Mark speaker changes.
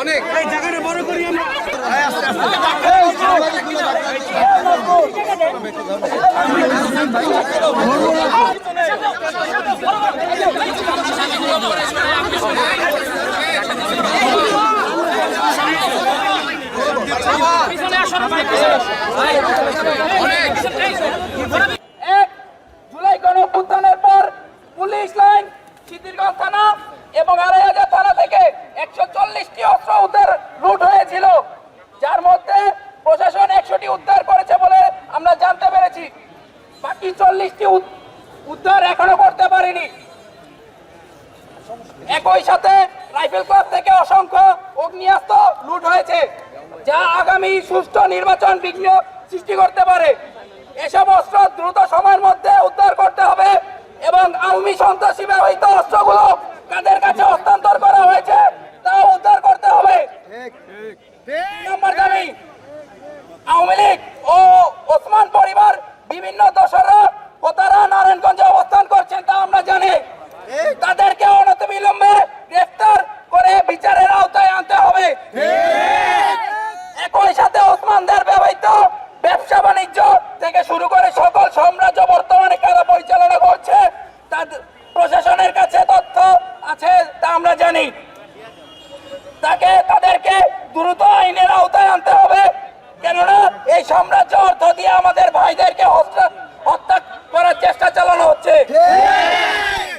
Speaker 1: অনেক এই জায়গাটা বড় করি আমরা
Speaker 2: জুলাই গণঅভ্যুত্থানের পর পুলিশ লাইন, সিদ্ধিরগঞ্জ থানা এবং আড়াইহাজার থানা থেকে 140টি অস্ত্র উদ্ধার লুট হয়েছিল, যার মধ্যে প্রশাসন 100টি উদ্ধার করেছে বলে আমরা জানতে পেরেছি। বাকি 40টি উদ্ধার এখনো করতে পারেনি। একই সাথে রাইফেল ক্লাব থেকে অসংখ্য অগ্নিয়াস্ত্র লুট হয়েছে, যা আগামী সুষ্ঠু নির্বাচন বিঘ্ন সৃষ্টি করতে পারে। এসব অস্ত্র দ্রুত সময়ের মধ্যে উদ্ধার করতে হবে এবং আওয়ামী সন্ত্রাসী ব্যবহৃত অস্ত্রগুলো কাদের কাছে হস্তান্তর করা হয়েছে তাও উদ্ধার করতে হবে। নম্বর দাবি, আওয়ামী লীগ ও ওসমান পরিবার বিভিন্ন দোসররা হোতারা নারায়ণগঞ্জে অবস্থান করছেন তা আমরা জানি। তাদেরকে অনতিবিলম্বে গ্রেফতার করে বিচারের আওতায় আনতে হবে। একই সাথে ওসমানদের ব্যবহৃত ব্যবসা বাণিজ্য থেকে শুরু করে সকল সাম্রাজ্য বর্তমানে কারা পরিচালনা করছে তাদের প্রশাসনের কাছে তথ্য আছে তা আমরা জানি। তাদেরকে দ্রুত আইনের আওতায় আনতে হবে, কেননা এই সাম্রাজ্য অর্থ দিয়ে আমাদের ভাইদেরকে হত্যা করার চেষ্টা চালানো হচ্ছে।